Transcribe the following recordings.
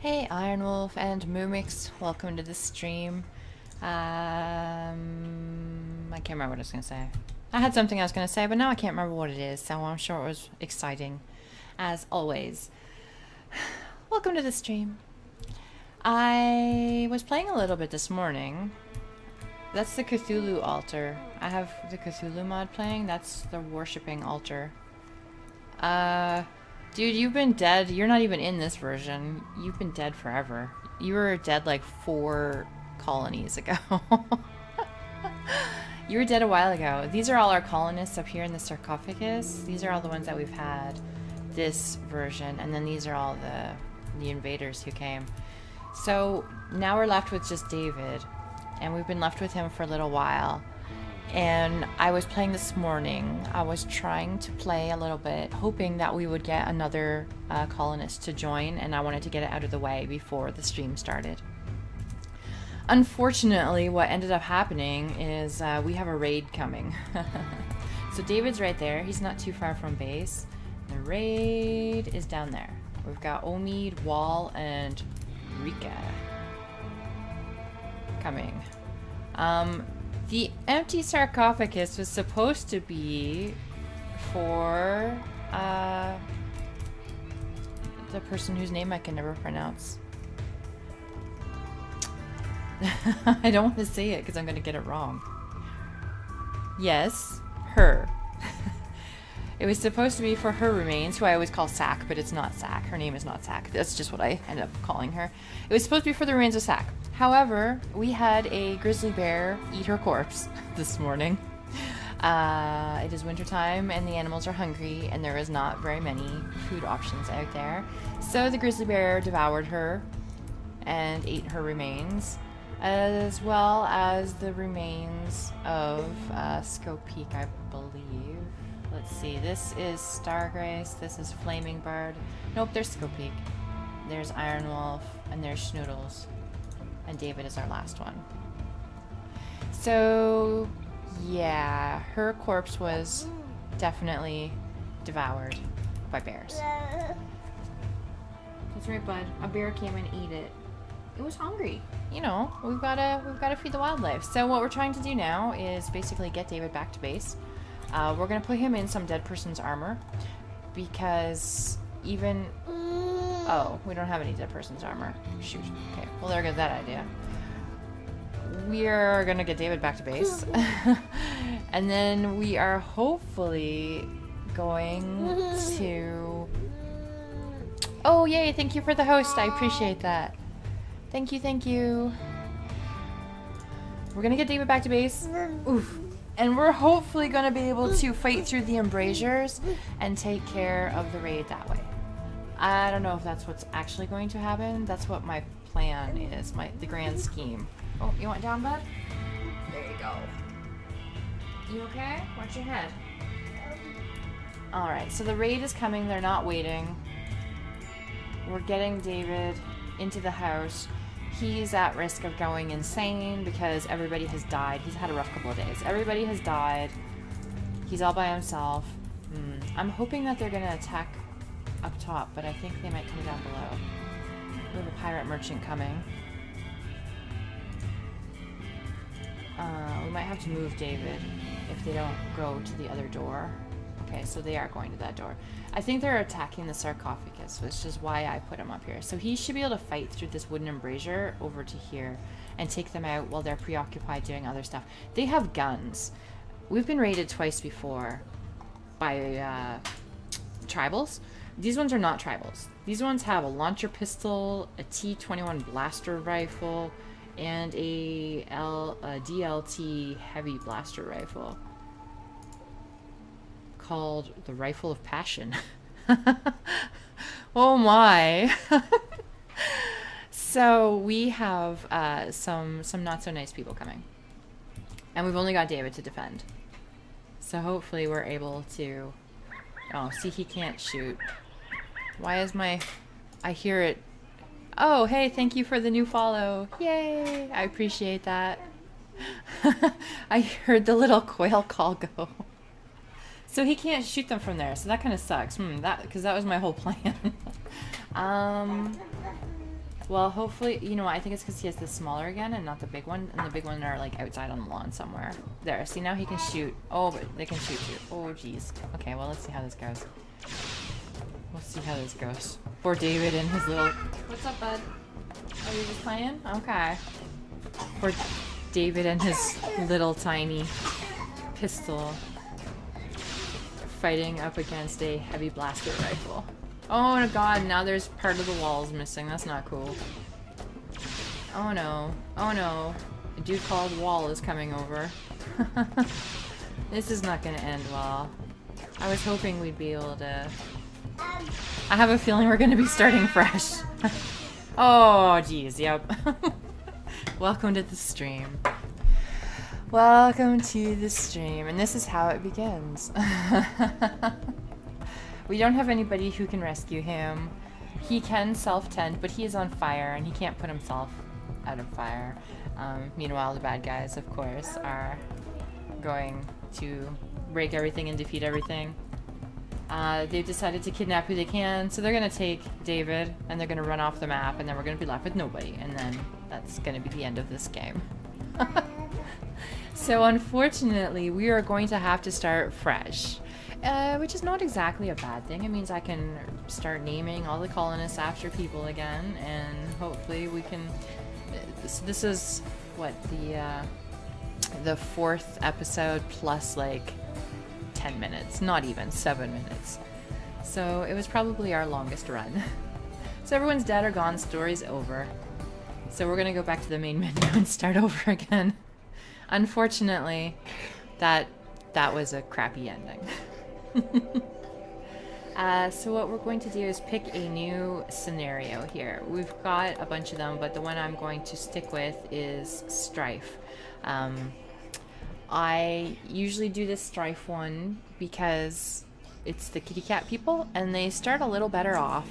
Hey Iron Wolf and Moomix, welcome to the stream. I can't remember what I was going to say. I had something I was going to say, but now I can't remember what it is, so I'm sure it was exciting, as always. Welcome to the stream. I was playing a little bit this morning. That's the Cthulhu altar. I have the Cthulhu mod playing. That's the worshipping altar. Dude, you've been dead. You're not even in this version. You've been dead forever. You were dead like 4 colonies ago. You were dead a while ago. These are all our colonists up here in the sarcophagus. These are all the ones that we've had this version. And then these are all the invaders who came. So now we're left with just David. And we've been left with him for a little while. And I was playing this morning. I was trying to play a little bit, hoping that we would get another colonist to join, and I wanted to get it out of the way before the stream started. Unfortunately, what ended up happening is we have a raid coming. So David's right there. He's not too far from base. The raid is down there. We've got Omid, Wall, and Rika coming. The empty sarcophagus was supposed to be for the person whose name I can never pronounce. I don't want to say it because I'm going to get it wrong. Yes, her. It was supposed to be for her remains, who I always call Sack, but it's not Sack. Her name is not Sack. That's just what I end up calling her. It was supposed to be for the remains of Sack. However, we had a grizzly bear eat her corpse this morning. It is wintertime and the animals are hungry and there is not very many food options out there. So the grizzly bear devoured her and ate her remains, as well as the remains of Scope Peak, I believe. Let's see, this is Stargrace, this is Flaming Bird. Nope, there's Scope Peak. There's Iron Wolf, and there's Schnoodles. And David is our last one. So, yeah, her corpse was definitely devoured by bears. That's right, bud. A bear came and ate it. It was hungry. You know, we've gotta feed the wildlife. So what we're trying to do now is basically get David back to base. We're gonna put him in some dead person's armor because even... Oh, we don't have any dead person's armor. Shoot. Okay, well there goes that idea. We're gonna get David back to base. And then we are hopefully going to... Oh, yay, thank you for the host. I appreciate that. Thank you, thank you. We're gonna get David back to base. Oof. And we're hopefully gonna be able to fight through the embrasures and take care of the raid that way. I don't know if that's what's actually going to happen. That's what my plan is, the grand scheme. Oh, you want down, bud? There you go. You okay? Watch your head. Alright, so the raid is coming. They're not waiting. We're getting David into the house. He's at risk of going insane because everybody has died. He's had a rough couple of days. Everybody has died. He's all by himself. I'm hoping that they're going to attack up top, but I think they might come down below. We have a pirate merchant coming. We might have to move David if they don't go to the other door. Okay, so they are going to that door. I think they're attacking the sarcophagus, which is why I put him up here. So he should be able to fight through this wooden embrasure over to here and take them out while they're preoccupied doing other stuff. They have guns. We've been raided twice before by tribals. These ones are not tribals. These ones have a launcher pistol, a T-21 blaster rifle, and a DLT heavy blaster rifle called the Rifle of Passion. Oh my. So we have some not so nice people coming. And we've only got David to defend. So hopefully we're able to... Oh, see, he can't shoot. Why is my... I hear it. Oh, hey, thank you for the new follow. Yay! I appreciate that. I heard the little quail call go. So he can't shoot them from there, so that kind of sucks. Because that was my whole plan. Well, hopefully, you know what? I think it's because he has the smaller again and not the big one. And the big one are like outside on the lawn somewhere. There, see now he can shoot. Oh, but they can shoot too. Oh, jeez. Okay, well, let's see how this goes. We'll see how this goes. Poor David and his little... What's up, bud? Are you just playing? Okay. Poor David and his little tiny pistol fighting up against a heavy blaster rifle. Oh my god, now there's part of the walls missing. That's not cool. Oh no. Oh no. A dude called Wall is coming over. This is not gonna end well. I was hoping we'd be able to... I have a feeling we're gonna be starting fresh. Oh, geez, yep. Welcome to the stream. Welcome to the stream. And this is how it begins. We don't have anybody who can rescue him. He can self-tend, but he is on fire, and he can't put himself out of fire. Meanwhile, the bad guys, of course, are going to break everything and defeat everything. They've decided to kidnap who they can, so they're going to take David, and they're going to run off the map, and then we're going to be left with nobody, and then that's going to be the end of this game. So unfortunately, we are going to have to start fresh. Which is not exactly a bad thing. It means I can start naming all the colonists after people again, and hopefully we can... This is, what, the 4th episode plus, like, 10 minutes. Not even, 7 minutes. So it was probably our longest run. So everyone's dead or gone, story's over. So we're gonna go back to the main menu and start over again. Unfortunately, that was a crappy ending. So what we're going to do is pick a new scenario here. We've got a bunch of them, but the one I'm going to stick with is Strife. I usually do this Strife one because it's the kitty cat people, and they start a little better off.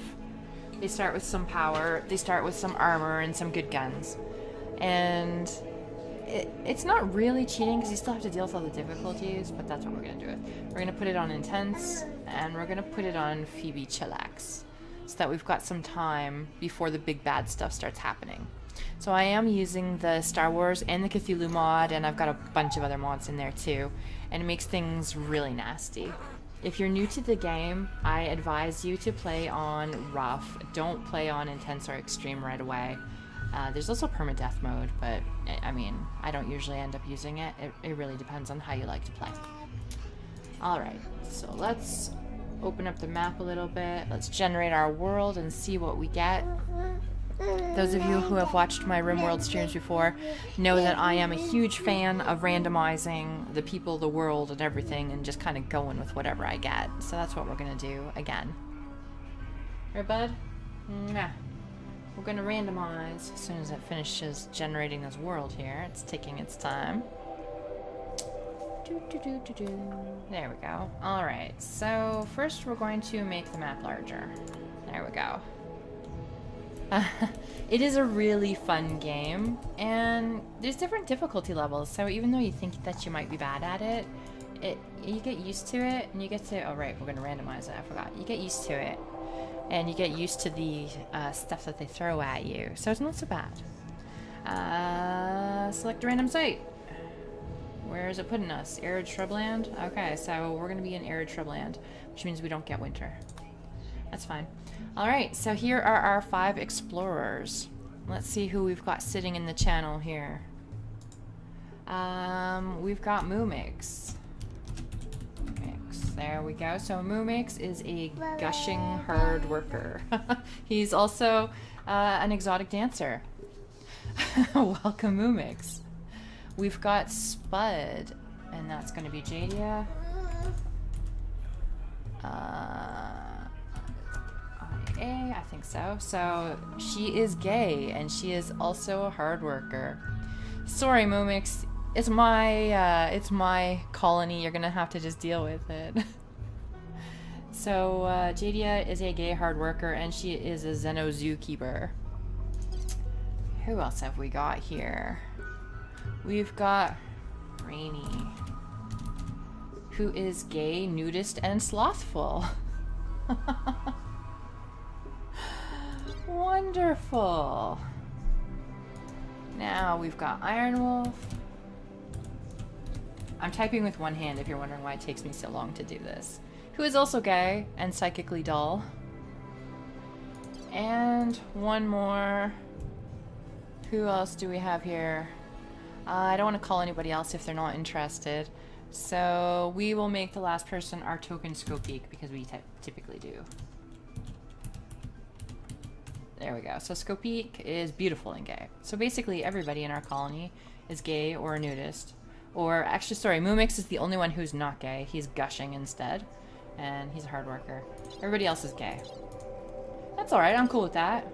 They start with some power, they start with some armor and some good guns. And it's not really cheating because you still have to deal with all the difficulties, but that's what we're going to do it. We're going to put it on Intense, and we're going to put it on Phoebe Chillax, so that we've got some time before the big bad stuff starts happening. So I am using the Star Wars and the Cthulhu mod, and I've got a bunch of other mods in there too, and it makes things really nasty. If you're new to the game, I advise you to play on Rough. Don't play on Intense or Extreme right away. There's also permadeath mode, but I mean, I don't usually end up using it. It really depends on how you like to play. Alright, so let's open up the map a little bit. Let's generate our world and see what we get. Those of you who have watched my RimWorld streams before know that I am a huge fan of randomizing the people, the world, and everything, and just kind of going with whatever I get. So that's what we're going to do again. Right, bud? Mwah. We're going to randomize as soon as it finishes generating this world here. It's taking its time. There we go. Alright, so first we're going to make the map larger. There we go. It is a really fun game, and there's different difficulty levels, so even though you think that you might be bad at it, you get used to it, and you get to... Oh right, we're going to randomize it, I forgot. You get used to it. And you get used to the stuff that they throw at you. So it's not so bad. Select a random site. Where is it putting us? Arid shrubland? Okay, so we're going to be in arid shrubland, which means we don't get winter. That's fine. Alright, so here are our 5 explorers. Let's see who we've got sitting in the channel here. We've got Moomix. There we go. So Moomix is a gushing hard worker. He's also an exotic dancer. Welcome, Moomix. We've got Spud, and that's going to be Jadia. IA, I think so. So she is gay, and she is also a hard worker. Sorry, Moomix. It's my colony. You're gonna have to just deal with it. So, Jadia is a gay hard worker, and she is a Xeno zookeeper. Who else have we got here? We've got Rainy, who is gay, nudist, and slothful. Wonderful. Now we've got Iron Wolf. I'm typing with one hand if you're wondering why it takes me so long to do this. Who is also gay and psychically dull. And one more. Who else do we have here? I don't want to call anybody else if they're not interested. So we will make the last person our token Skopeek because we typically do. There we go. So Skopeek is beautiful and gay. So basically everybody in our colony is gay or a nudist. Or actually, sorry, Mumix is the only one who's not gay. He's gushing instead. And he's a hard worker. Everybody else is gay. That's alright, I'm cool with that.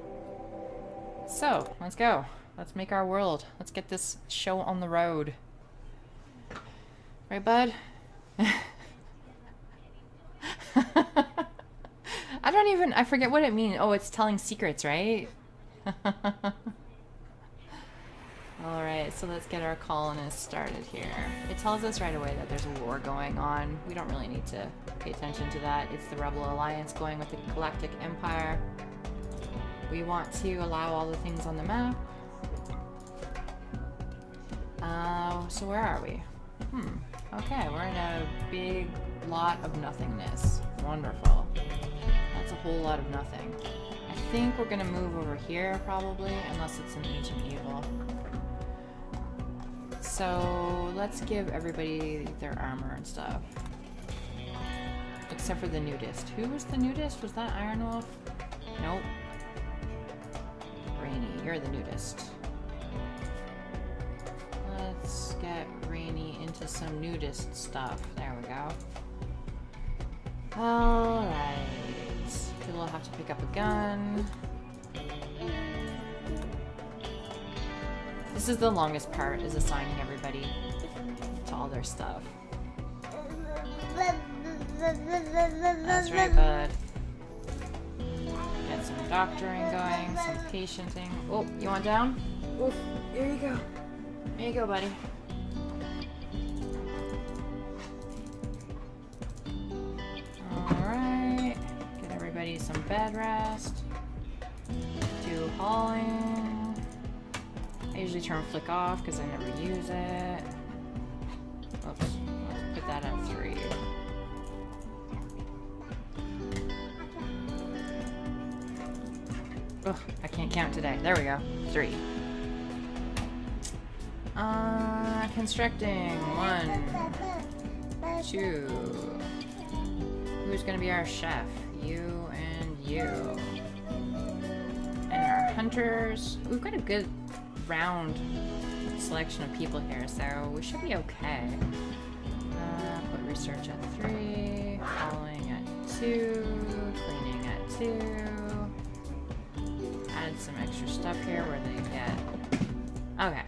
So, let's go. Let's make our world. Let's get this show on the road. Right, bud? I forget what it means. Oh, it's telling secrets, right? Alright, so let's get our colonists started here. It tells us right away that there's a war going on. We don't really need to pay attention to that. It's the Rebel Alliance going with the Galactic Empire. We want to allow all the things on the map. So where are we? Okay, we're in a big lot of nothingness. Wonderful. That's a whole lot of nothing. I think we're gonna move over here probably, unless it's an ancient evil. So let's give everybody their armor and stuff. Except for the nudist. Who was the nudist? Was that Iron Wolf? Nope. Rainy, you're the nudist. Let's get Rainy into some nudist stuff. There we go. Alright. We'll have to pick up a gun. This is the longest part, is assigning everybody to all their stuff. That's right, bud. Get some doctoring going, some patienting. Oh, you want down? Oof, here you go. There you go, buddy. Alright. Get everybody some bed rest. Do hauling. I usually turn flick off because I never use it. Oops. Let's put that at 3. Ugh, I can't count today. There we go. 3. Constructing. 1, 2. Who's gonna be our chef? You and you. And our hunters. We've got a good round selection of people here, so we should be okay. Put research at 3, hauling at 2, cleaning at 2. Add some extra stuff here where they get. Okay.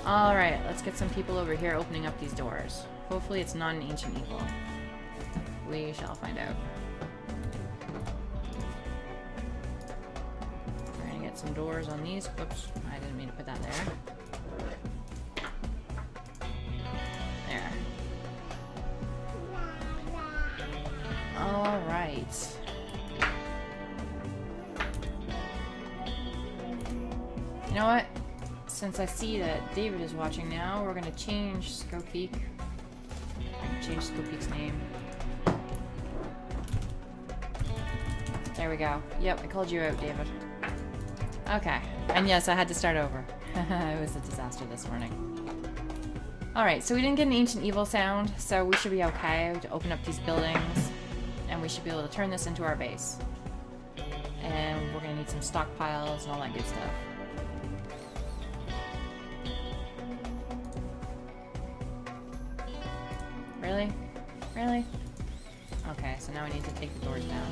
Alright, let's get some people over here opening up these doors. Hopefully it's not an ancient evil. We shall find out. We're gonna get some doors on these. Oops, I didn't mean to put that there. There. Alright. You know what? Since I see that David is watching now, we're gonna change Skopeek. I'm gonna change Skopeek's name. There we go. Yep, I called you out, David. Okay. And yes, I had to start over. It was a disaster this morning. Alright, so we didn't get an ancient evil sound, so we should be okay to open up these buildings. And we should be able to turn this into our base. And we're gonna need some stockpiles and all that good stuff. Really? Really? Okay, so now we need to take the doors down.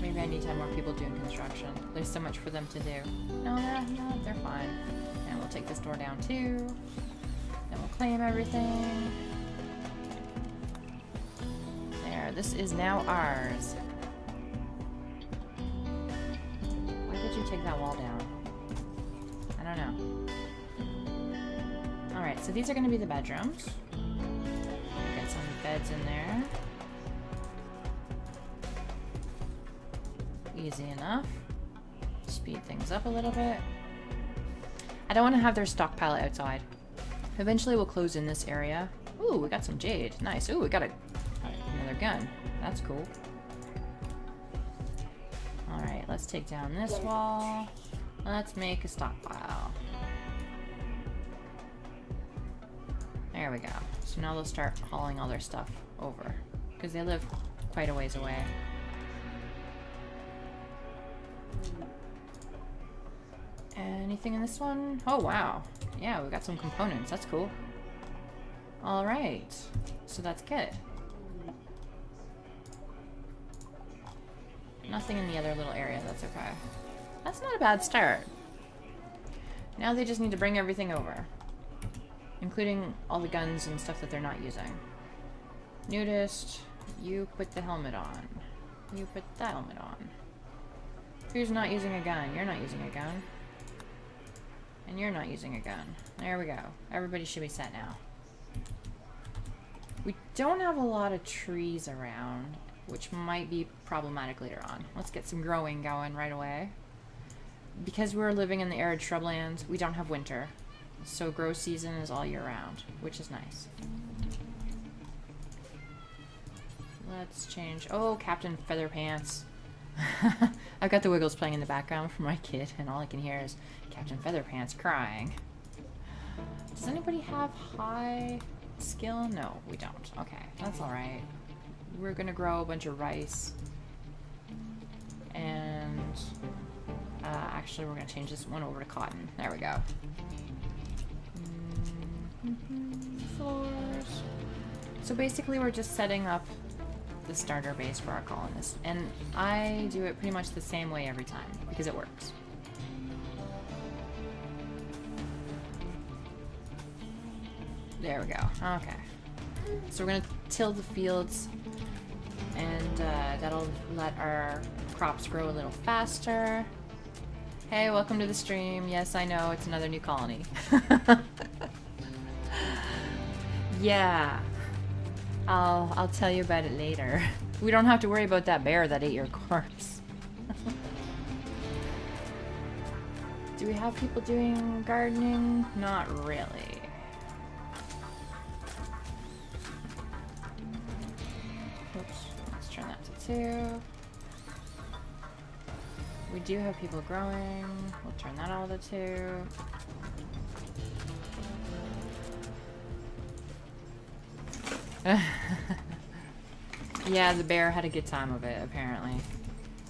Maybe I need to have more people doing construction. There's so much for them to do. No, they're fine. And we'll take this door down too. Then we'll claim everything. There, this is now ours. You take that wall down. I don't know. Alright, so these are going to be the bedrooms. beds in there. Easy enough. Speed things up a little bit. I don't want to have their stockpile outside. Eventually we'll close in this area. Ooh, we got some jade. Nice. Ooh, we got another gun. That's cool. Alright, let's take down this wall. Let's make a stockpile. There we go. So now they'll start hauling all their stuff over. Because they live quite a ways away. Anything in this one? Oh, wow. Yeah, we got some components. That's cool. Alright. So that's good. Nothing in the other little area. That's okay. That's not a bad start. Now they just need to bring everything over. Including all the guns and stuff that they're not using. Nudist, you put the helmet on. You put the helmet on. Who's not using a gun? You're not using a gun. And you're not using a gun. There we go. Everybody should be set now. We don't have a lot of trees around, which might be problematic later on. Let's get some growing going right away. Because we're living in the arid shrubland, we don't have winter. So grow season is all year round, which is nice. Let's change. Oh, Captain Featherpants. I've got the Wiggles playing in the background for my kid, and all I can hear is Captain Featherpants crying. Does anybody have high skill? No, we don't. Okay, that's alright. We're gonna grow a bunch of rice. And actually we're gonna change this one over to cotton. There we go. Floors. So basically we're just setting up the starter base for our colonists. And I do it pretty much the same way every time, because it works. There we go. Okay. So we're gonna till the fields, and that'll let our crops grow a little faster. Hey, welcome to the stream. Yes, I know, it's another new colony. Yeah. I'll tell you about it later. We don't have to worry about that bear that ate your corpse. Do we have people doing gardening? Not really. Oops, let's turn that to 2. We do have people growing. We'll turn that all to 2. Yeah, the bear had a good time of it, apparently.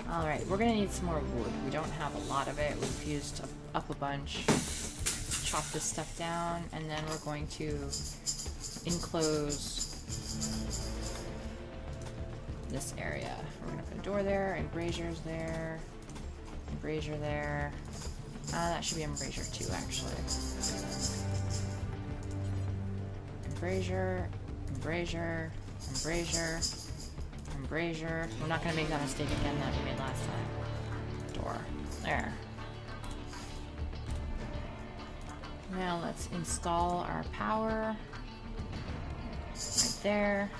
Alright, we're gonna need some more wood. We don't have a lot of it. We've used up a bunch. Chop this stuff down, and then we're going to enclose this area. We're gonna put a door there, embrasures there, embrasure there. That should be embrasure 2, actually. Embrasure, embrasure, embrasure, embrasure. We're not going to make that mistake again that we made last time. Door. There. Now let's install our power. Right there.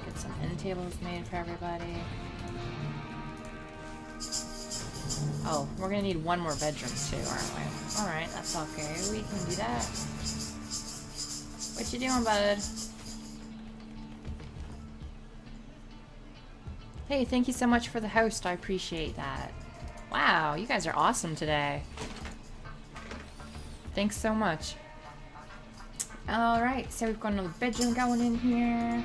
Get some end tables made for everybody. Oh, we're gonna need one more bedroom too, aren't we? Alright, that's okay. We can do that. What you doing, bud? Hey, thank you so much for the host. I appreciate that. Wow, you guys are awesome today. Thanks so much. Alright, so we've got another bedroom going in here.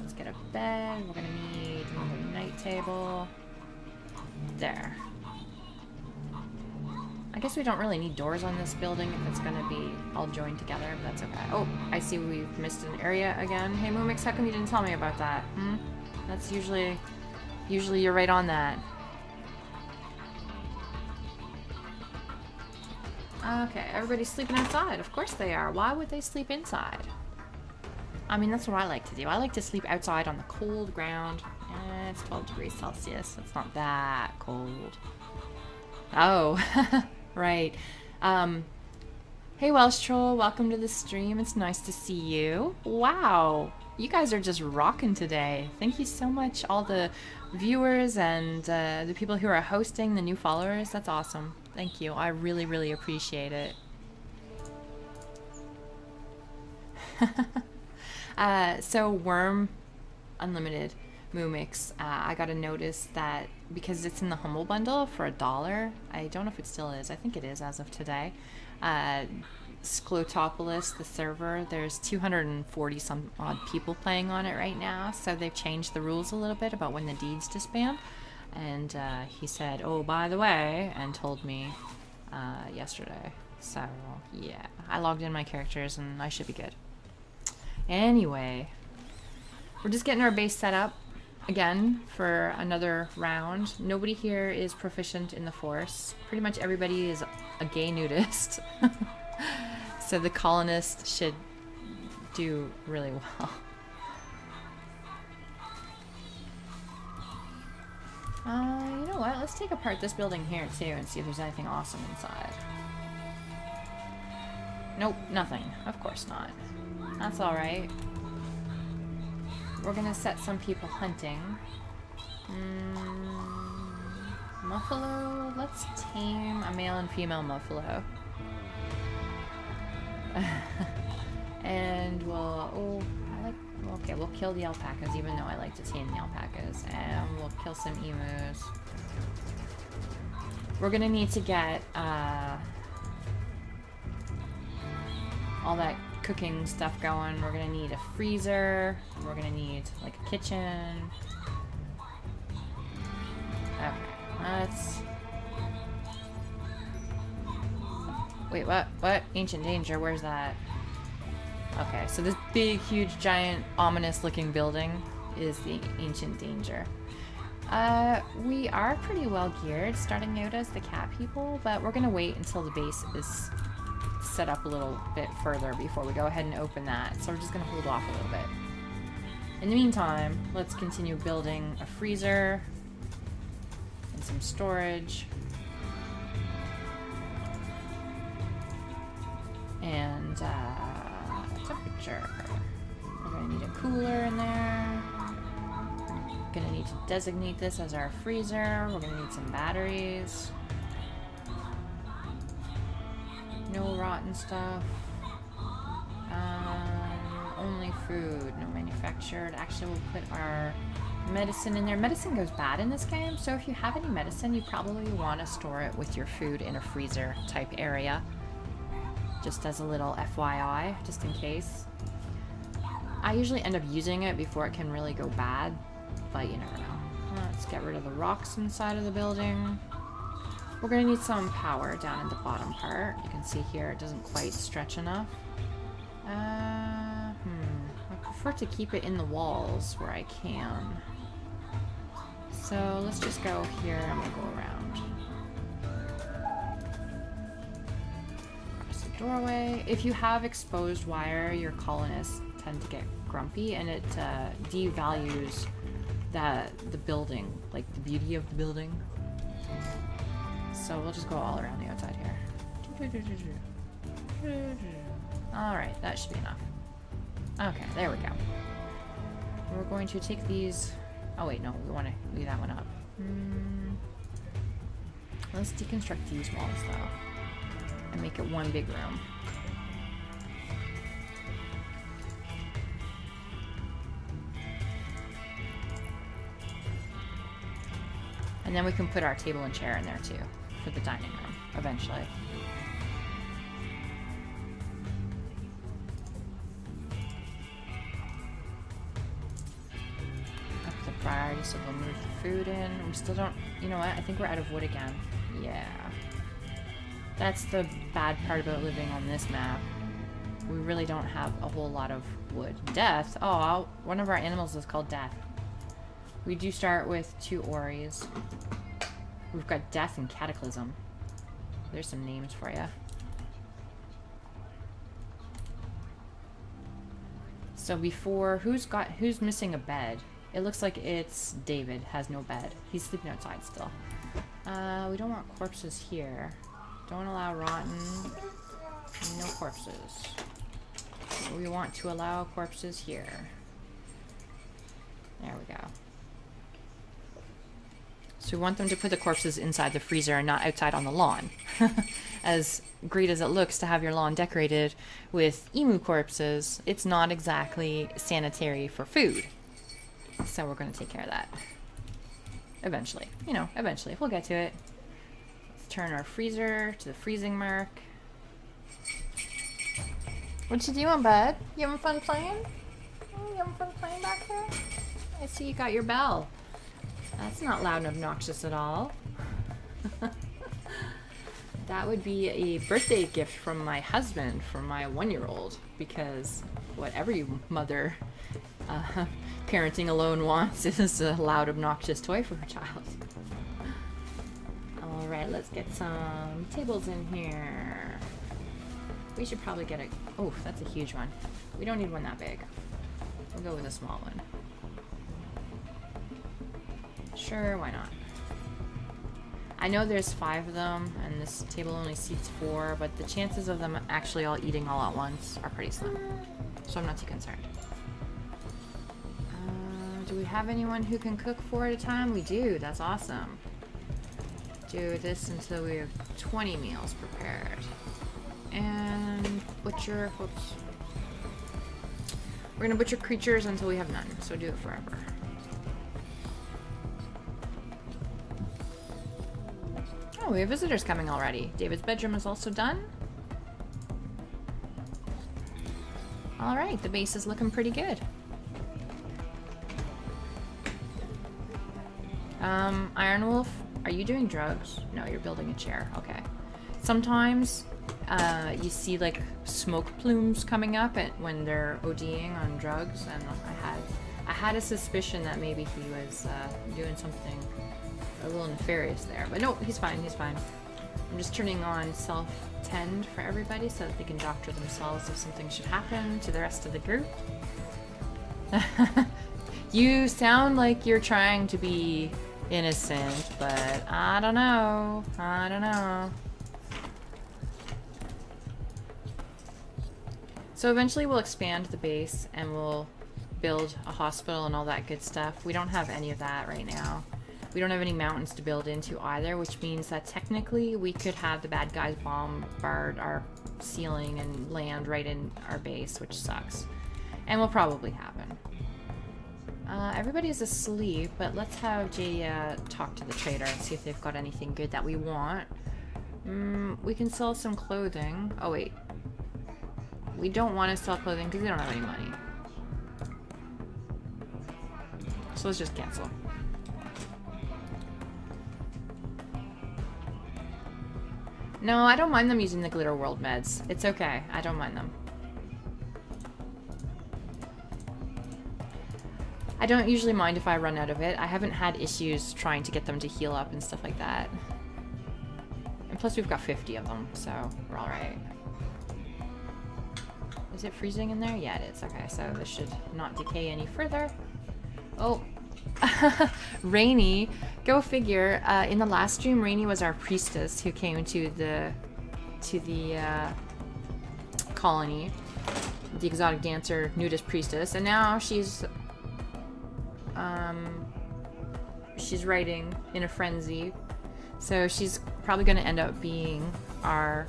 Let's get a bed. We're gonna need another night table. There. I guess we don't really need doors on this building if it's gonna be all joined together, but that's okay. Oh, I see we've missed an area again. Hey Moomix, how come you didn't tell me about that? That's usually you're right on that. Okay, everybody's sleeping outside. Of course they are. Why would they sleep inside? I mean, that's what I like to do. I like to sleep outside on the cold ground. It's 12 degrees Celsius. It's not that cold. Oh. Right. Hey Welsh Troll, welcome to the stream. It's nice to see you. Wow, you guys are just rocking today. Thank you so much, all the viewers and the people who are hosting, the new followers. That's awesome. Thank you. I really, really appreciate it. So Worm Unlimited Moomix, I got a notice that because it's in the Humble Bundle for $1, I don't know if it still is, I think it is as of today, Sklotopolis, the server, there's 240 some odd people playing on it right now, so they've changed the rules a little bit about when the deeds disband, and he said, oh, by the way, and told me yesterday, so yeah, I logged in my characters and I should be good. Anyway, we're just getting our base set up again for another round. Nobody here is proficient in the Force. Pretty much everybody is a gay nudist. So the colonists should do really well. You know what? Let's take apart this building here too and see if there's anything awesome inside. Nope, nothing. Of course not. That's alright. We're gonna set some people hunting. Muffalo? Let's tame a male and female muffalo. And we'll... okay, we'll kill the alpacas, even though I like to tame the alpacas. And we'll kill some emus. We're gonna need to get all that cooking stuff going. We're gonna need a freezer. We're gonna need like a kitchen. Okay, let's... Wait, what? What? Ancient Danger, where's that? Okay, so this big, huge, giant, ominous-looking building is the Ancient Danger. We are pretty well geared starting out as the cat people, but we're gonna wait until the base is set up a little bit further before we go ahead and open that. So we're just gonna hold off a little bit. In the meantime, let's continue building a freezer and some storage. And temperature. We're gonna need a cooler in there. We're gonna need to designate this as our freezer. We're gonna need some batteries. No rotten stuff. Only food, no manufactured. Actually, we'll put our medicine in there. Medicine goes bad in this game, so if you have any medicine, you probably want to store it with your food in a freezer type area. Just as a little FYI, just in case. I usually end up using it before it can really go bad, but you never know. Let's get rid of the rocks inside of the building. We're going to need some power down in the bottom part. You can see here it doesn't quite stretch enough. I prefer to keep it in the walls where I can. So let's just go here and we'll go around. Across the doorway. If you have exposed wire, your colonists tend to get grumpy and it devalues the building, like the beauty of the building. So we'll just go all around the outside here. Alright, that should be enough. Okay, there we go. We're going to take these... Oh wait, no, we want to leave that one up. Let's deconstruct these walls though. And make it one big room. And then we can put our table and chair in there too. For the dining room, eventually. Up the priority, so we'll move the food in. We still don't... You know what? I think we're out of wood again. Yeah. That's the bad part about living on this map. We really don't have a whole lot of wood. Death? Oh, one of our animals is called Death. We do start with 2 Ories. We've got Death and Cataclysm. There's some names for you. So before, who's missing a bed? It looks like it's David has no bed. He's sleeping outside still. We don't want corpses here. Don't allow rotten. No corpses. We want to allow corpses here. There we go. So we want them to put the corpses inside the freezer and not outside on the lawn. As great as it looks to have your lawn decorated with emu corpses, it's not exactly sanitary for food. So we're going to take care of that. Eventually. You know, eventually. We'll get to it. Let's turn our freezer to the freezing mark. What you doing, bud? You having fun playing? You having fun playing back there? I see you got your bell. That's not loud and obnoxious at all. That would be a birthday gift from my husband for my 1-year-old, because what every mother parenting alone wants is a loud, obnoxious toy for her child. Alright, let's get some tables in here. We should probably get a... Oh, that's a huge one. We don't need one that big. We'll go with a small one. Sure, why not? I know there's 5 of them, and this table only seats 4, but the chances of them actually all eating all at once are pretty slim. So I'm not too concerned. Do we have anyone who can cook 4 at a time? We do. That's awesome. Do this until we have 20 meals prepared. And butcher... Whoops. We're gonna butcher creatures until we have none, so do it forever. Oh, we have visitors coming already. David's bedroom is also done. Alright, the base is looking pretty good. Iron Wolf, are you doing drugs? No, you're building a chair. Okay. Sometimes you see like smoke plumes coming up when they're ODing on drugs, and I had a suspicion that maybe he was doing something a little nefarious there, but no, he's fine, he's fine. I'm just turning on self-tend for everybody so that they can doctor themselves if something should happen to the rest of the group. You sound like you're trying to be innocent, but I don't know. I don't know. So eventually we'll expand the base and we'll build a hospital and all that good stuff. We don't have any of that right now. We don't have any mountains to build into either, which means that technically we could have the bad guys bombard our ceiling and land right in our base, which sucks. And will probably happen. Everybody's asleep, but let's have Jay talk to the trader and see if they've got anything good that we want. We can sell some clothing. Oh wait. We don't want to sell clothing because they don't have any money. So let's just cancel. No, I don't mind them using the Glitter World meds. It's okay. I don't mind them. I don't usually mind if I run out of it. I haven't had issues trying to get them to heal up and stuff like that. And plus we've got 50 of them, so we're alright. Is it freezing in there? Yeah, it is. Okay, so this should not decay any further. Oh. Rainy. Go figure. In the last stream, Rainy was our priestess who came to the colony. The exotic dancer, nudist priestess. And now she's writing in a frenzy. So she's probably going to end up being our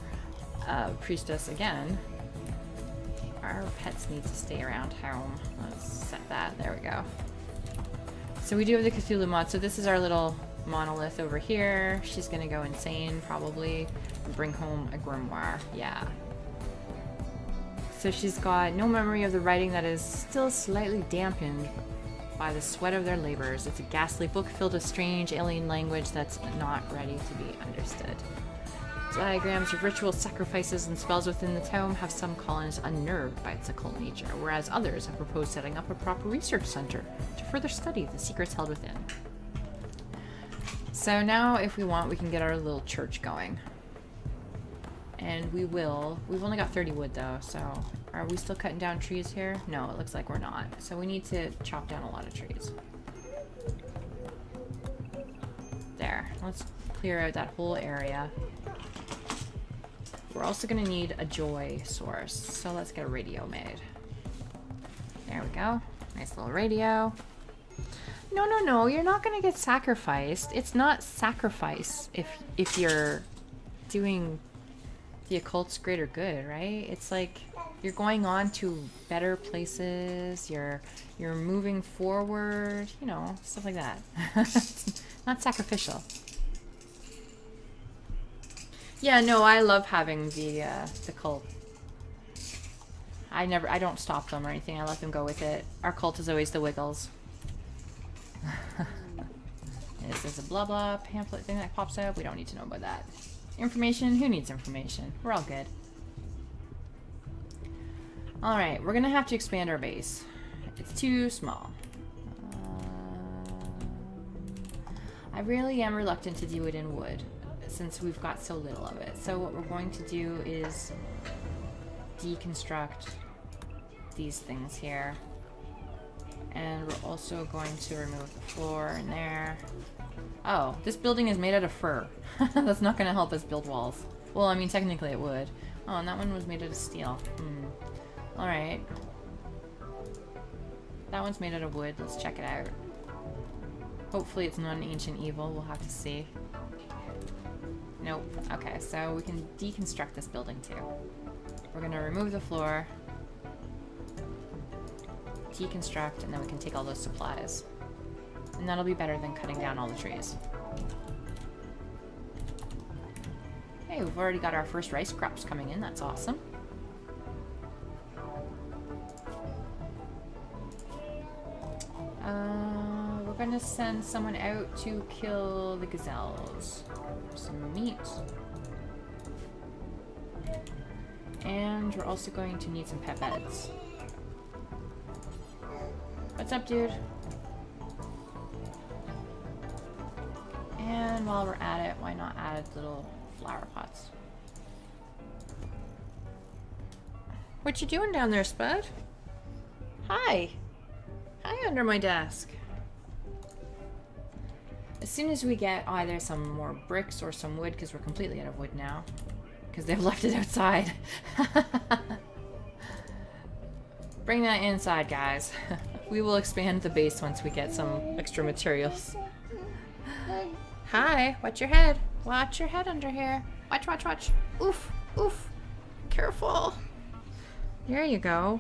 priestess again. Our pets need to stay around home. Let's set that. There we go. So we do have the Cthulhu mod. So this is our little monolith over here. She's going to go insane, probably. And bring home a grimoire. Yeah. So she's got no memory of the writing that is still slightly dampened by the sweat of their labors. It's a ghastly book filled with strange alien language that's not ready to be understood. Diagrams of ritual sacrifices and spells within the tome have some colonists unnerved by its occult nature, whereas others have proposed setting up a proper research center to further study the secrets held within. So now, if we want, we can get our little church going. And we will. We've only got 30 wood, though, so... Are we still cutting down trees here? No, it looks like we're not. So we need to chop down a lot of trees. There. Let's clear out that whole area. We're also gonna need a joy source, so let's get a radio made. There we go. Nice little radio. No, no, no, you're not gonna get sacrificed. It's not sacrifice if you're doing the occult's greater good, right? It's like you're going on to better places, you're moving forward, you know, stuff like that. Not sacrificial. Yeah, no, I love having the cult. I don't stop them or anything. I let them go with it. Our cult is always the Wiggles. This is a blah blah pamphlet thing that pops up. We don't need to know about that. Information? Who needs information? We're all good. Alright, we're gonna have to expand our base. It's too small. I really am reluctant to do it in wood, since we've got so little of it. So what we're going to do is deconstruct these things here. And we're also going to remove the floor in there. Oh, this building is made out of fur. That's not going to help us build walls. Well, I mean, technically it would. Oh, and that one was made out of steel. Alright. That one's made out of wood. Let's check it out. Hopefully it's not an ancient evil. We'll have to see. Nope. Okay, so we can deconstruct this building too. We're going to remove the floor. Deconstruct, and then we can take all those supplies. And that'll be better than cutting down all the trees. Hey, we've already got our first rice crops coming in. That's awesome. We're gonna send someone out to kill the gazelles. Some meat. And we're also going to need some pet beds. What's up, dude? And while we're at it, why not add little flower pots? What you doing down there, Spud? Hi. Hi under my desk. As soon as we get either some more bricks or some wood, because we're completely out of wood now, because they've left it outside. Bring that inside, guys. We will expand the base once we get some extra materials. Hi, watch your head. Watch your head under here. Watch, watch, watch. Oof, oof. Careful. There you go.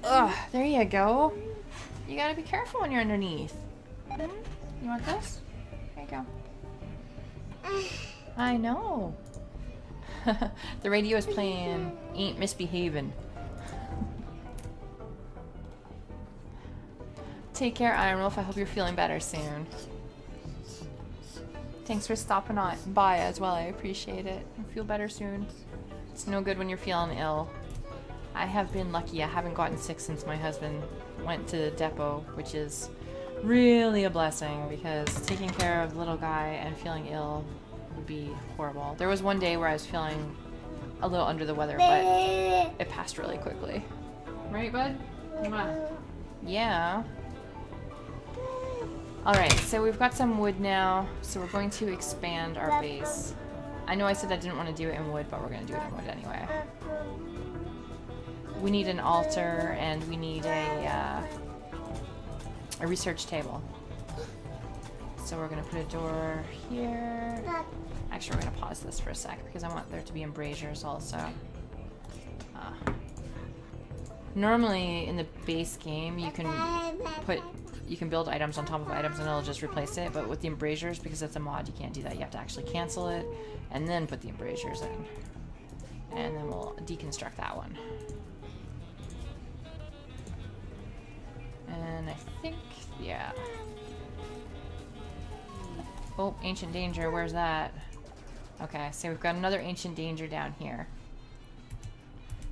Ugh, there you go. You gotta be careful when you're underneath. You want this? There you go. I know. The radio is playing Ain't Misbehavin'. Take care, Iron Wolf. I hope you're feeling better soon. Thanks for stopping on by as well. I appreciate it. I feel better soon. It's no good when you're feeling ill. I have been lucky. I haven't gotten sick since my husband went to the depot, which is really a blessing because taking care of the little guy and feeling ill would be horrible. There was one day where I was feeling a little under the weather, but it passed really quickly. Right, bud? Come on. Yeah. Alright, so we've got some wood now, so we're going to expand our base. I know I said I didn't want to do it in wood, but we're going to do it in wood anyway. We need an altar, and we need a research table. So we're going to put a door here. Actually, we're going to pause this for a sec, because I want there to be embrasures also. Normally, in the base game, you can build items on top of items and it'll just replace it, but with the embrasures, because it's a mod, you can't do that. You have to actually cancel it and then put the embrasures in. And then we'll deconstruct that one. And I think, yeah. Oh, Ancient Danger, where's that? Okay, so we've got another Ancient Danger down here.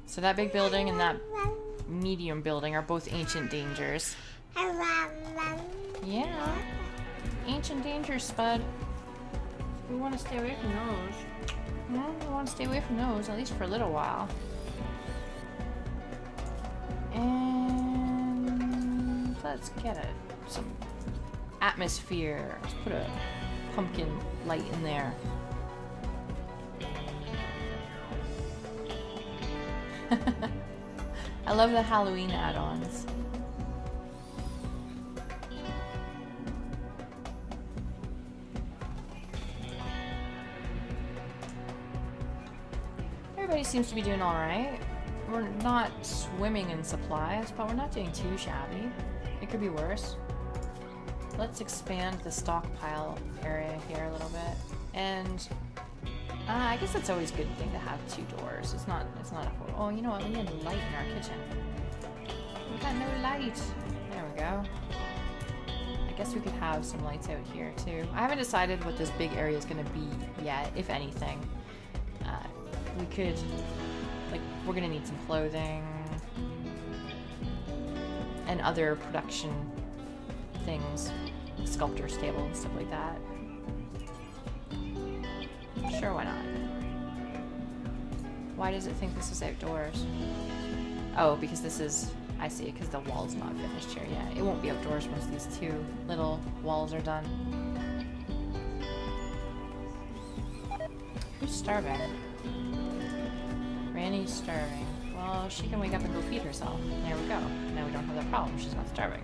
So that big building and that medium building are both Ancient Dangers. Yeah. Ancient Dangers, Spud. We want to stay away from those. Yeah, we want to stay away from those, at least for a little while. And let's get some atmosphere. Let's put a pumpkin light in there. I love the Halloween add-ons. Everybody seems to be doing alright. We're not swimming in supplies, but we're not doing too shabby. It could be worse. Let's expand the stockpile area here a little bit. And I guess it's always a good thing to have 2 doors. It's not a whole... Oh, you know what? We need light in our kitchen. We got no light. There we go. I guess we could have some lights out here too. I haven't decided what this big area is going to be yet, if anything. We could... Like, we're going to need some clothing. And other production things. Sculptor's table and stuff like that. Sure, why not? Why does it think this is outdoors? Oh, because this is... I see, because the wall's not finished here yet. It won't be outdoors once these 2 little walls are done. Who's starving? Granny's starving. Well, she can wake up and go feed herself. There we go. Now we don't have that problem. She's not starving.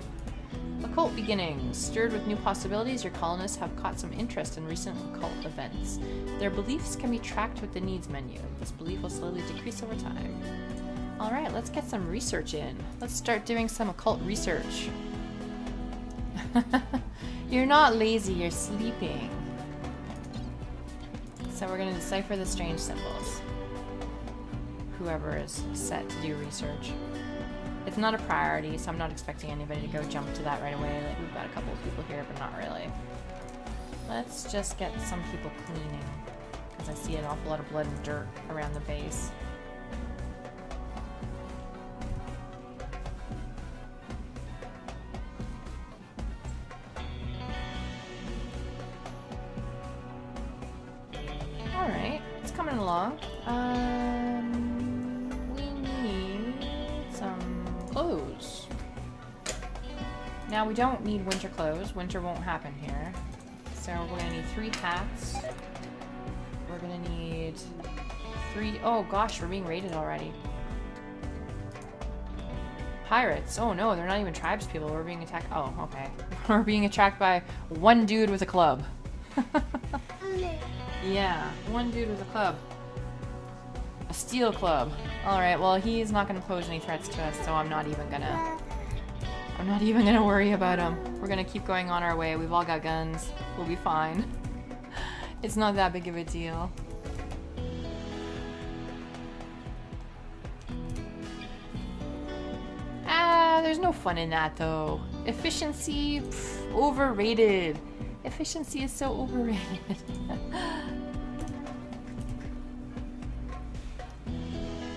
Occult beginnings. Stirred with new possibilities, your colonists have caught some interest in recent occult events. Their beliefs can be tracked with the needs menu. This belief will slowly decrease over time. Alright, let's get some research in. Let's start doing some occult research. You're not lazy, you're sleeping. So we're going to decipher the strange symbols. Whoever is set to do research. It's not a priority, so I'm not expecting anybody to go jump to that right away. Like, we've got a couple of people here, but not really. Let's just get some people cleaning, because I see an awful lot of blood and dirt around the base. Alright, it's coming along. We need some clothes. Now we don't need winter clothes. Winter won't happen here. So we're gonna need 3 hats. We're gonna need 3... Oh gosh, we're being raided already. Pirates. Oh no, they're not even tribes people. We're being attacked. Oh, okay. We're being attacked by one dude with a club. Yeah, one dude with a club. A steel club. Alright, well he's not gonna pose any threats to us, so I'm not even gonna worry about him. We're gonna keep going on our way. We've all got guns. We'll be fine. It's not that big of a deal. There's no fun in that though. Efficiency, pff, overrated. Efficiency is so overrated.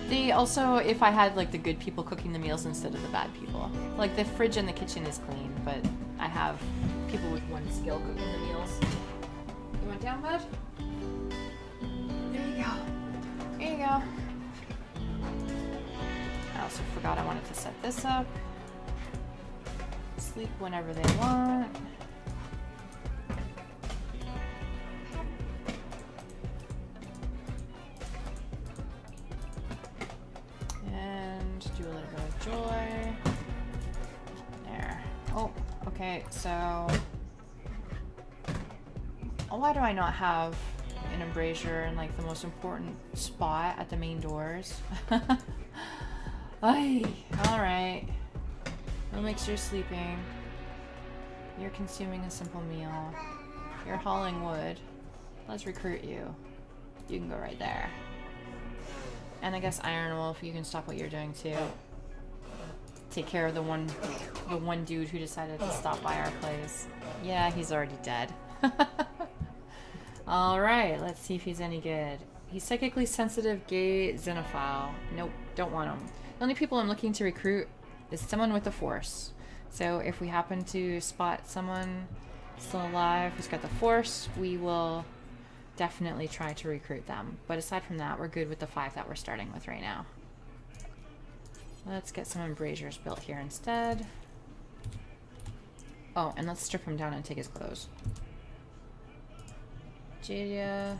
They also, if I had like the good people cooking the meals instead of the bad people. Like the fridge and the kitchen is clean, but I have people with one skill cooking the meals. You want down, bud? There you go. There you go. I also forgot I wanted to set this up. Sleep whenever they want. And do a little bit of joy. There. Oh, okay, so... Why do I not have an embrasure in like the most important spot at the main doors? Ay, alright. What makes you sleeping? You're consuming a simple meal. You're hauling wood. Let's recruit you. You can go right there. And I guess Iron Wolf, you can stop what you're doing too. Take care of the one dude who decided to stop by our place. Yeah, he's already dead. Alright, let's see if he's any good. He's psychically sensitive, gay, xenophile. Nope, don't want him. The only people I'm looking to recruit is someone with the Force. So if we happen to spot someone still alive who's got the Force, we will definitely try to recruit them. But aside from that, we're good with the 5 that we're starting with right now. Let's get some embrasures built here instead. Oh, and let's strip him down and take his clothes. Jada,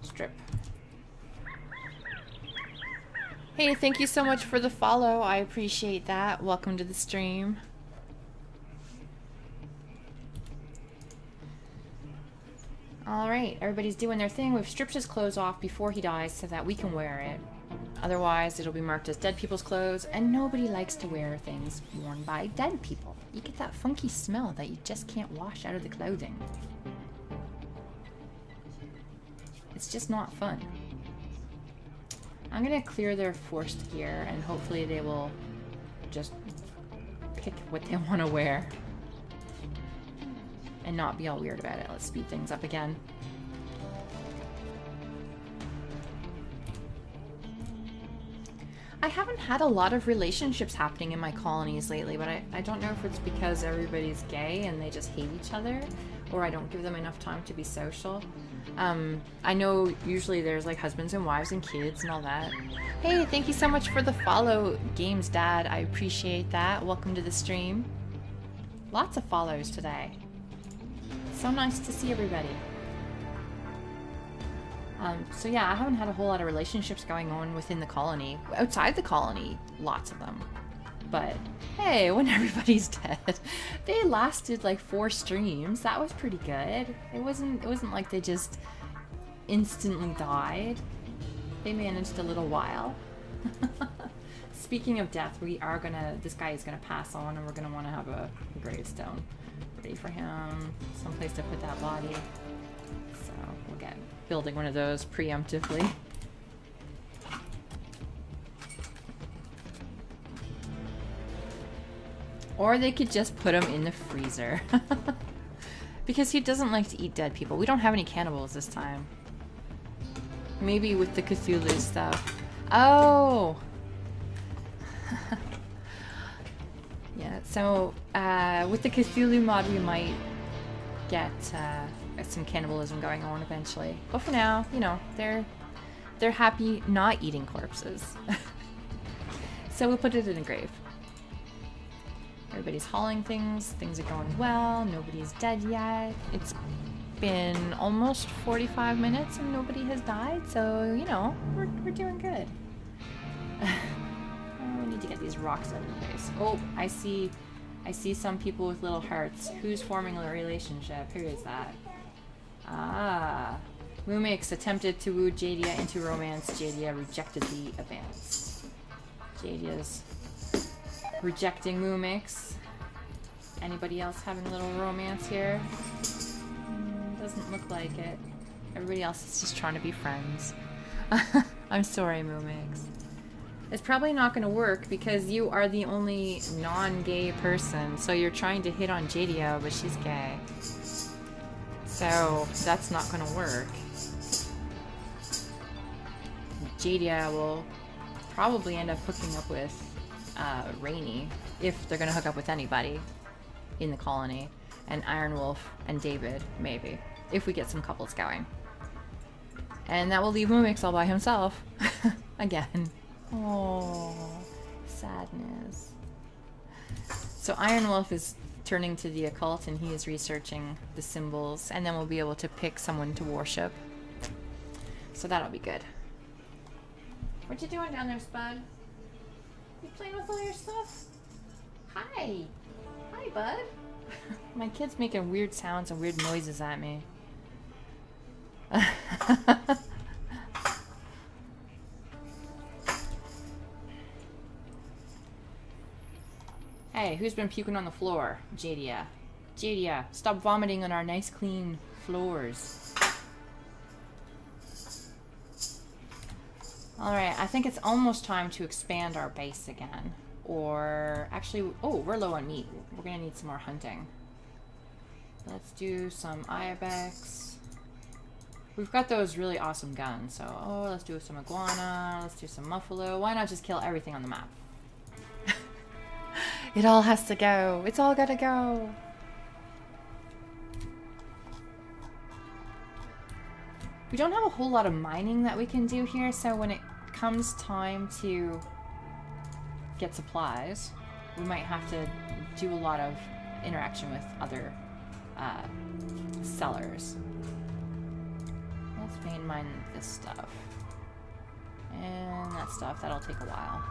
strip. Hey, thank you so much for the follow. I appreciate that. Welcome to the stream. Alright, everybody's doing their thing. We've stripped his clothes off before he dies so that we can wear it. Otherwise, it'll be marked as dead people's clothes, and nobody likes to wear things worn by dead people. You get that funky smell that you just can't wash out of the clothing. It's just not fun. I'm gonna clear their forced gear, and hopefully they will just pick what they want to wear. And not be all weird about it. Let's speed things up again. I haven't had a lot of relationships happening in my colonies lately, but I don't know if it's because everybody's gay and they just hate each other, or I don't give them enough time to be social. I know usually there's like husbands and wives and kids and all that. Hey, thank you so much for the follow, Games Dad. I appreciate that. Welcome to the stream. Lots of follows today. So nice to see everybody. So yeah, I haven't had a whole lot of relationships going on within the colony. Outside the colony, lots of them. But hey, when everybody's dead, they lasted like 4 streams. That was pretty good. It wasn't like they just instantly died. They managed a little while. Speaking of death, this guy is gonna pass on, and we're gonna want to have a gravestone ready for him, someplace to put that body. So we'll get building one of those preemptively. Or they could just put him in the freezer. Because he doesn't like to eat dead people. We don't have any cannibals this time. Maybe with the Cthulhu stuff. Oh! Yeah, so with the Cthulhu mod we might get some cannibalism going on eventually. But for now, you know, they're happy not eating corpses. So we'll put it in a grave. Everybody's hauling things. Things are going well. Nobody's dead yet. It's been almost 45 minutes and nobody has died. So, you know, we're doing good. We need to get these rocks out of the face. Oh, I see some people with little hearts. Who's forming a relationship? Who is that? Ah. Mumix attempted to woo Jadia into romance. Jadia rejected the advance. Jadia's rejecting Mumix. Anybody else having a little romance here? Doesn't look like it. Everybody else is just trying to be friends. I'm sorry, Mumix. It's probably not going to work because you are the only non-gay person. So you're trying to hit on Jadia, but she's gay. So that's not going to work. Jadia will probably end up hooking up with Rainy, if they're going to hook up with anybody in the colony. And Iron Wolf and David, maybe. If we get some couples going. And that will leave Mumix all by himself. Again. Oh, sadness. So Iron Wolf is turning to the occult and he is researching the symbols, and then we'll be able to pick someone to worship. So that'll be good. What you doing down there, Spud? You playing with all your stuff? Hi! Hi, bud! My kid's making weird sounds and weird noises at me. Hey, who's been puking on the floor? Jadia. Jadia, stop vomiting on our nice clean floors. Alright, I think it's almost time to expand our base again. Or, actually, oh, we're low on meat. We're gonna need some more hunting. Let's do some ibex. We've got those really awesome guns, so, oh, let's do some iguana, let's do some muffalo. Why not just kill everything on the map? It all has to go. It's all gotta go. We don't have a whole lot of mining that we can do here, so when it comes time to get supplies, we might have to do a lot of interaction with other sellers. Let's main mine this stuff. And that's that stuff. That'll take a while.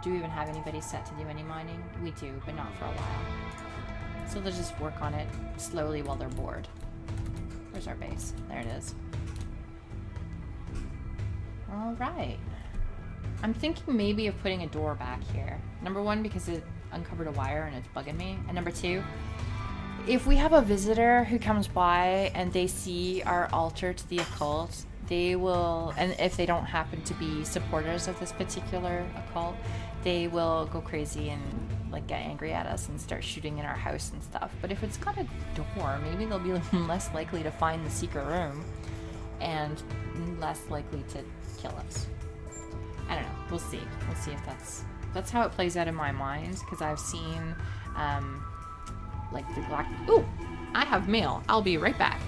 Do we even have anybody set to do any mining? We do, but not for a while. So they'll just work on it slowly while they're bored. Where's our base? There it is. Alright. I'm thinking maybe of putting a door back here. Number one, because it uncovered a wire and it's bugging me. And number two, if we have a visitor who comes by and they see our altar to the occult, they will, and if they don't happen to be supporters of this particular occult, they will go crazy and like get angry at us and start shooting in our house and stuff. But if it's got a door, maybe they'll be less likely to find the secret room and less likely to kill us. I don't know. We'll see. We'll see if that's how it plays out in my mind, because I've seen like the black. Ooh, I have mail. I'll be right back.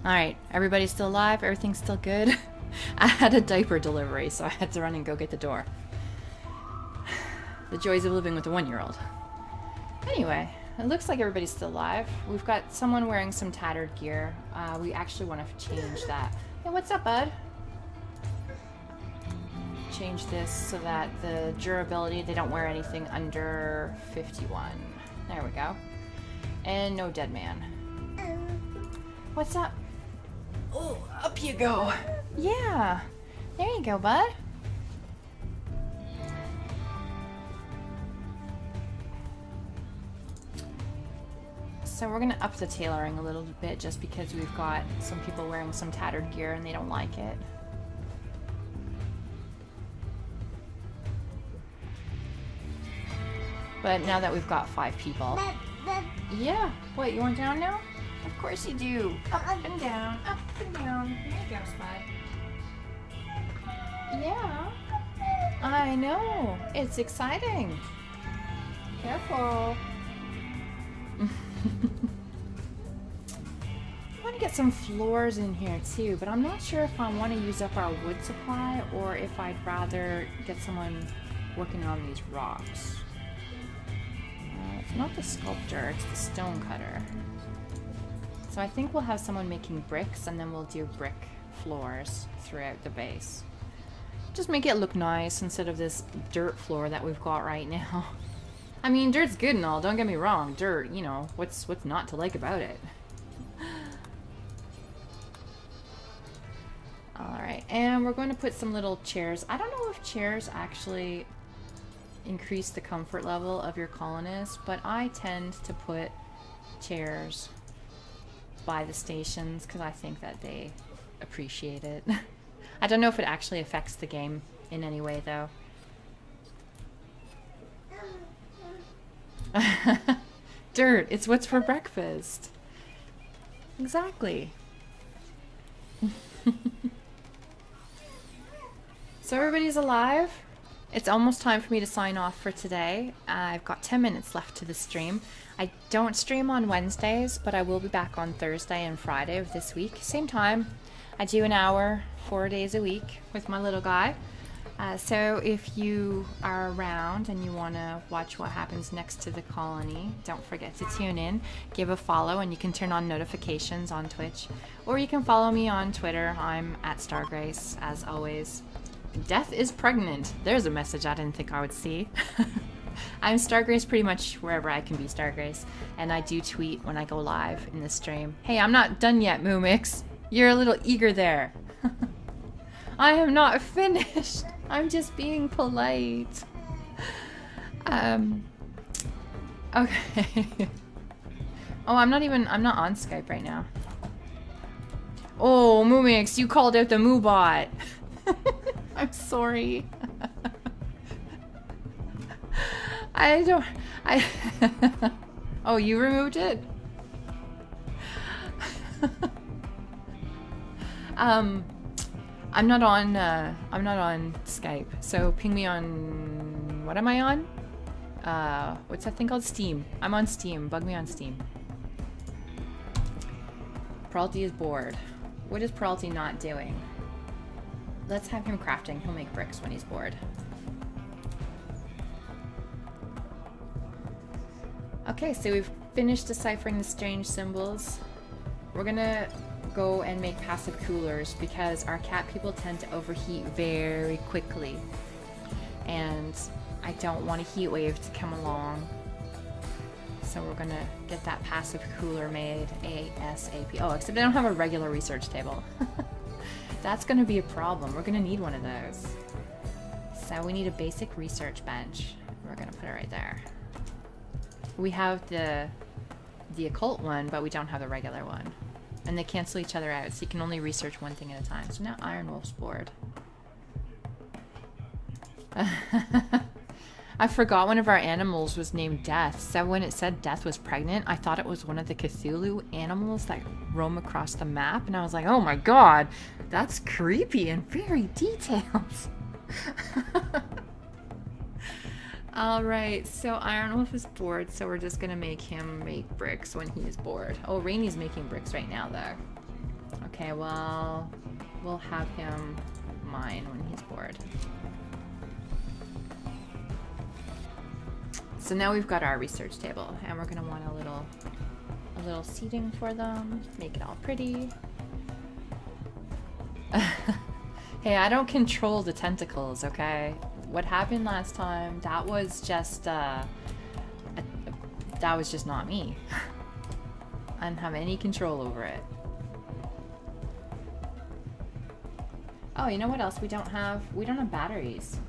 Alright, everybody's still alive, everything's still good. I had a diaper delivery, so I had to run and go get the door. The joys of living with a 1-year-old. Anyway, it looks like everybody's still alive. We've got someone wearing some tattered gear. We actually want to change that. Hey, what's up, bud? Change this so that the durability, they don't wear anything under 51. There we go. And no dead man. What's up? Oh, up you go. Yeah. There you go, bud. So we're gonna up the tailoring a little bit just because we've got some people wearing some tattered gear and they don't like it. But now that we've got 5 people. Yeah. What, you want down now? Of course you do. Up and down, up and down. There you go, Spud. Yeah. I know. It's exciting. Careful. I want to get some floors in here too, but I'm not sure if I want to use up our wood supply or if I'd rather get someone working on these rocks. It's not the sculptor, it's the stone cutter. So I think we'll have someone making bricks and then we'll do brick floors throughout the base. Just make it look nice instead of this dirt floor that we've got right now. I mean, dirt's good and all, don't get me wrong. Dirt, you know, what's not to like about it? Alright, and we're going to put some little chairs. I don't know if chairs actually increase the comfort level of your colonists, but I tend to put chairs by the stations because I think that they appreciate it. I don't know if it actually affects the game in any way though. Dirt, it's what's for breakfast. Exactly. So everybody's alive. It's almost time for me to sign off for today. I've got 10 minutes left to the stream. I don't stream on Wednesdays, but I will be back on Thursday and Friday of this week. Same time. I do an hour, 4 days a week with my little guy. So if you are around and you want to watch what happens next to the colony, don't forget to tune in, give a follow, and you can turn on notifications on Twitch. Or you can follow me on Twitter. I'm at Stargrace, as always. Death is pregnant. There's a message I didn't think I would see. I'm Stargrace pretty much wherever I can be Stargrace, and I do tweet when I go live in the stream. Hey, I'm not done yet, Moomix. You're a little eager there. I am not finished. I'm just being polite. Okay. Oh, I'm not on Skype right now. Oh, Moomix, you called out the Moobot. I'm sorry. I don't... I... Oh, you removed it? I'm not on Skype, so ping me on... What am I on? What's that thing called? Steam. I'm on Steam. Bug me on Steam. Peralty is bored. What is Peralty not doing? Let's have him crafting. He'll make bricks when he's bored. Okay, so we've finished deciphering the strange symbols. We're gonna go and make passive coolers because our cat people tend to overheat very quickly. And I don't want a heat wave to come along. So we're gonna get that passive cooler made ASAP. Oh, except I don't have a regular research table. That's gonna be a problem. We're gonna need one of those. So we need a basic research bench. We're gonna put it right there. We have the occult one, but we don't have the regular one. And they cancel each other out, so you can only research one thing at a time. So now Iron Wolf's bored. I forgot one of our animals was named Death. So when it said Death was pregnant, I thought it was one of the Cthulhu animals that roam across the map. And I was like, oh my god, that's creepy and very detailed. Alright, so Iron Wolf is bored, so we're just gonna make him make bricks when he is bored. Oh, Rainy's making bricks right now, though. Okay, well, we'll have him mine when he's bored. So now we've got our research table, and we're gonna want a little seating for them, make it all pretty. Hey, I don't control the tentacles, okay? What happened last time, that was just that was just not me. I didn't have any control over it. Oh, you know what else we don't have? We don't have batteries.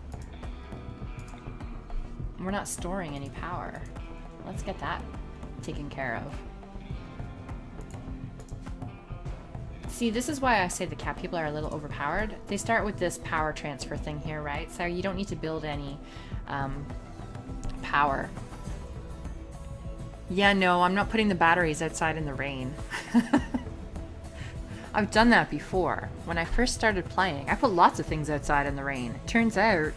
We're not storing any power. Let's get that taken care of. See, this is why I say the cat people are a little overpowered. They start with this power transfer thing here, right? So you don't need to build any power. Yeah, no, I'm not putting the batteries outside in the rain. I've done that before. When I first started playing, I put lots of things outside in the rain. It turns out,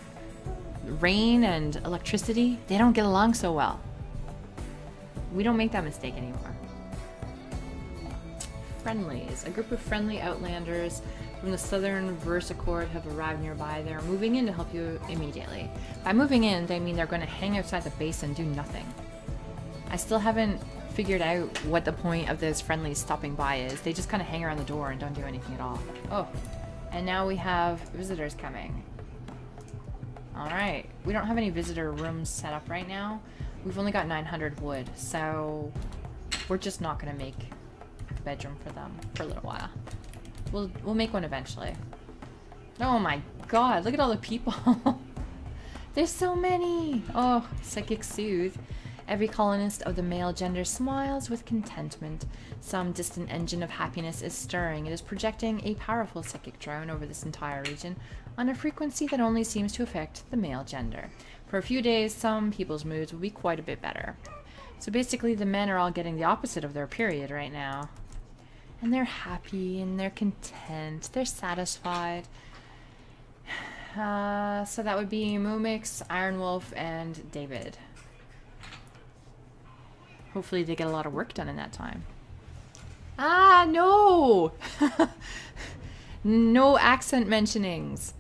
rain and electricity, they don't get along so well. We don't make that mistake anymore. Friendlies. A group of friendly outlanders from the southern Versicord have arrived nearby. They're moving in to help you immediately. By moving in, they mean they're going to hang outside the base and do nothing. I still haven't figured out what the point of those friendlies stopping by is. They just kind of hang around the door and don't do anything at all. Oh, and now we have visitors coming. Alright, we don't have any visitor rooms set up right now. We've only got 900 wood, so we're just not going to make a bedroom for them for a little while. We'll make one eventually. Oh my god, look at all the people. There's so many. Oh, psychic soothe. Every colonist of the male gender smiles with contentment. Some distant engine of happiness is stirring. It is projecting a powerful psychic drone over this entire region on a frequency that only seems to affect the male gender. For a few days, some people's moods will be quite a bit better. So basically, the men are all getting the opposite of their period right now. And they're happy, and they're content, they're satisfied. So that would be Mumix, Iron Wolf, and David. Hopefully they get a lot of work done in that time. Ah, no! No accent mentionings.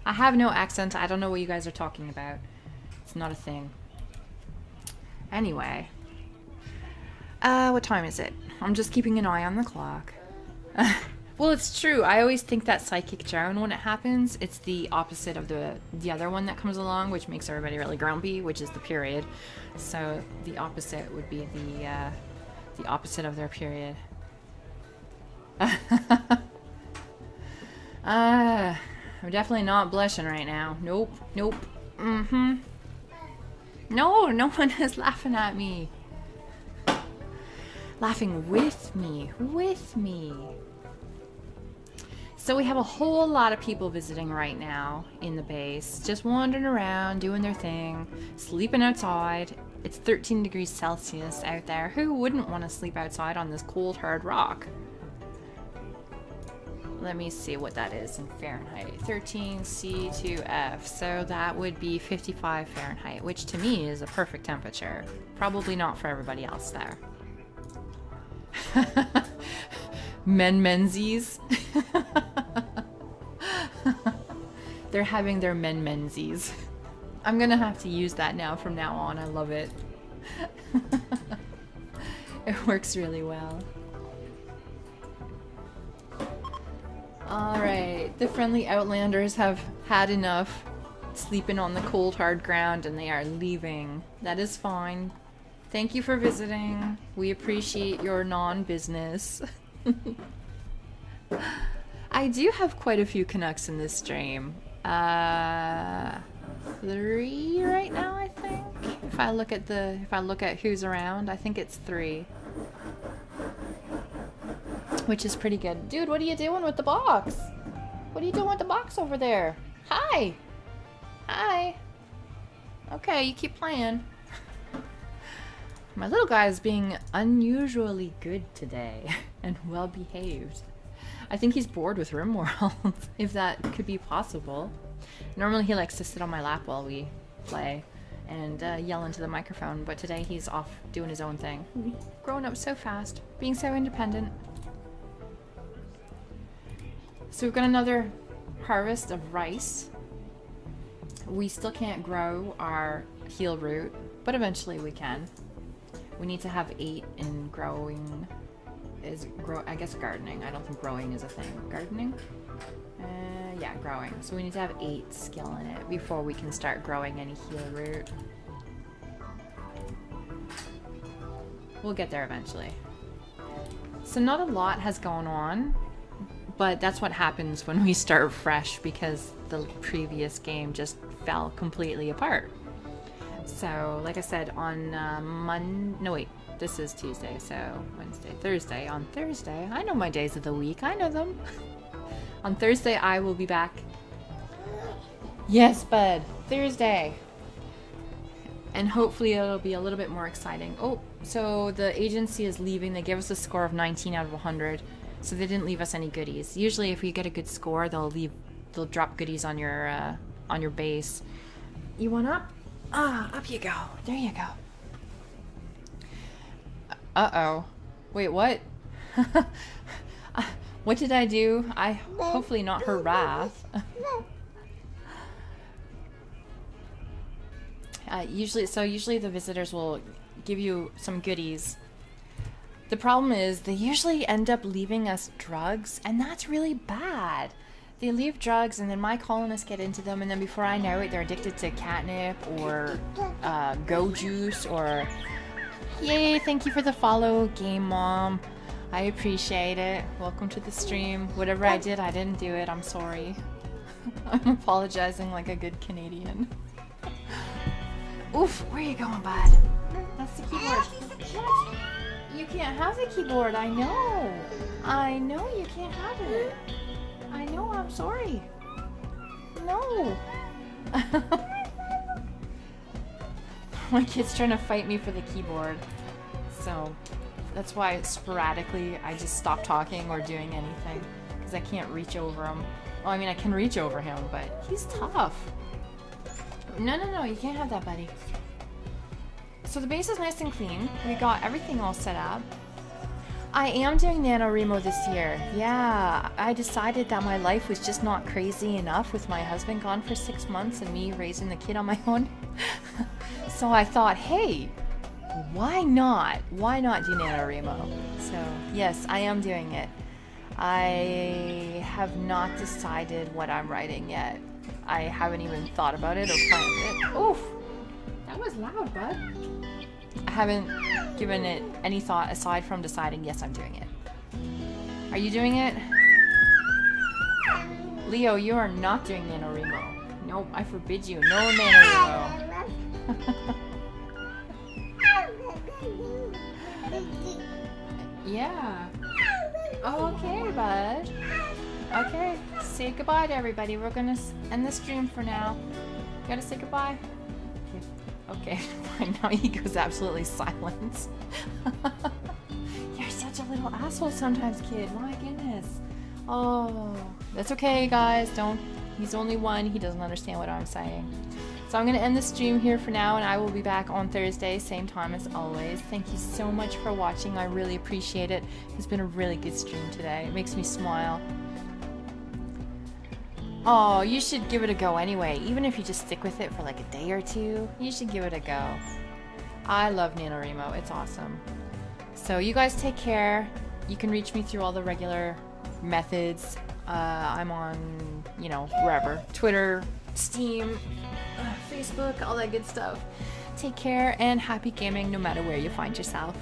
I have no accent. I don't know what you guys are talking about. It's not a thing. Anyway. What time is it? I'm just keeping an eye on the clock. Well, it's true. I always think that psychic drone, when it happens, it's the opposite of the other one that comes along, which makes everybody really grumpy, which is the period. So the opposite would be the opposite of their period. I'm definitely not blushing right now. Nope. Nope. Mm-hmm. No, no one is laughing at me. Laughing with me. With me. So we have a whole lot of people visiting right now in the base, just wandering around, doing their thing, sleeping outside. It's 13 degrees Celsius out there. Who wouldn't want to sleep outside on this cold, hard rock? Let me see what that is in Fahrenheit. 13 C2F. So that would be 55 Fahrenheit, which to me is a perfect temperature. Probably not for everybody else there. Menzies. They're having their menzies. I'm gonna have to use that now from now on. I love it. It works really well. Alright, the friendly Outlanders have had enough sleeping on the cold hard ground and they are leaving. That is fine. Thank you for visiting. We appreciate your non-business. I do have quite a few Canucks in this stream. 3 right now, I think. If I look at who's around, I think it's 3. Which is pretty good. Dude, what are you doing with the box? What are you doing with the box over there? Hi! Hi! Okay, you keep playing. My little guy is being unusually good today and well behaved. I think he's bored with RimWorld, if that could be possible. Normally he likes to sit on my lap while we play and yell into the microphone, but today he's off doing his own thing. Growing up so fast, being so independent. So we've got another harvest of rice. We still can't grow our heel root, but eventually we can. We need to have 8 in growing. I guess gardening. I don't think growing is a thing. Gardening? Yeah, growing. So we need to have 8 skill in it before we can start growing any heel root. We'll get there eventually. So not a lot has gone on, but that's what happens when we start fresh because the previous game just fell completely apart. So, like I said, on this is Tuesday, so Wednesday, Thursday. On Thursday, I know my days of the week, I know them. On Thursday, I will be back. Yes, bud, Thursday. And hopefully it'll be a little bit more exciting. Oh, so the agency is leaving. They gave us a score of 19 out of 100, so they didn't leave us any goodies. Usually if you get a good score, they'll drop goodies on your base. You want up? Ah, up you go. There you go. Uh-oh. Wait, what? What did I do? Hopefully not her wrath. Usually the visitors will give you some goodies. The problem is they usually end up leaving us drugs, and that's really bad. They leave drugs, and then my colonists get into them, and then before I know it, they're addicted to catnip or go juice or... Yay, thank you for the follow, Game Mom. I appreciate it. Welcome to the stream. Whatever I did, I didn't do it. I'm sorry. I'm apologizing like a good Canadian. Oof, where are you going, bud? That's the keyboard. What? You can't have the keyboard, I know. I know you can't have it. I know, I'm sorry. No. My kid's trying to fight me for the keyboard. So that's why sporadically I just stop talking or doing anything. Because I can't reach over him. Well, I mean, I can reach over him, but he's tough. No, you can't have that, buddy. So the base is nice and clean. We got everything all set up. I am doing NaNoWriMo this year. Yeah, I decided that my life was just not crazy enough with my husband gone for 6 months and me raising the kid on my own. So I thought, hey, why not? Why not do NaNoWriMo? So yes, I am doing it. I have not decided what I'm writing yet. I haven't even thought about it or planned it. Oof! That was loud, bud. I haven't given it any thought aside from deciding, yes, I'm doing it. Are you doing it? Leo, you are not doing NaNoWriMo. Nope, I forbid you. No NaNoWriMo. Yeah. Oh, okay, bud. Okay, say goodbye to everybody. We're gonna end the stream for now. You gotta say goodbye. Okay, fine. Now he goes absolutely silent. You're such a little asshole sometimes, kid. My goodness. Oh, that's okay, guys. Don't. He's only one. He doesn't understand what I'm saying. So I'm gonna end the stream here for now, and I will be back on Thursday, same time as always. Thank you so much for watching. I really appreciate it. It's been a really good stream today. It makes me smile. Oh, you should give it a go anyway. Even if you just stick with it for like a day or two, you should give it a go. I love NaNoWriMo. It's awesome. So you guys take care. You can reach me through all the regular methods. I'm on, you know, wherever. Twitter, Steam, Facebook, all that good stuff. Take care and happy gaming no matter where you find yourself.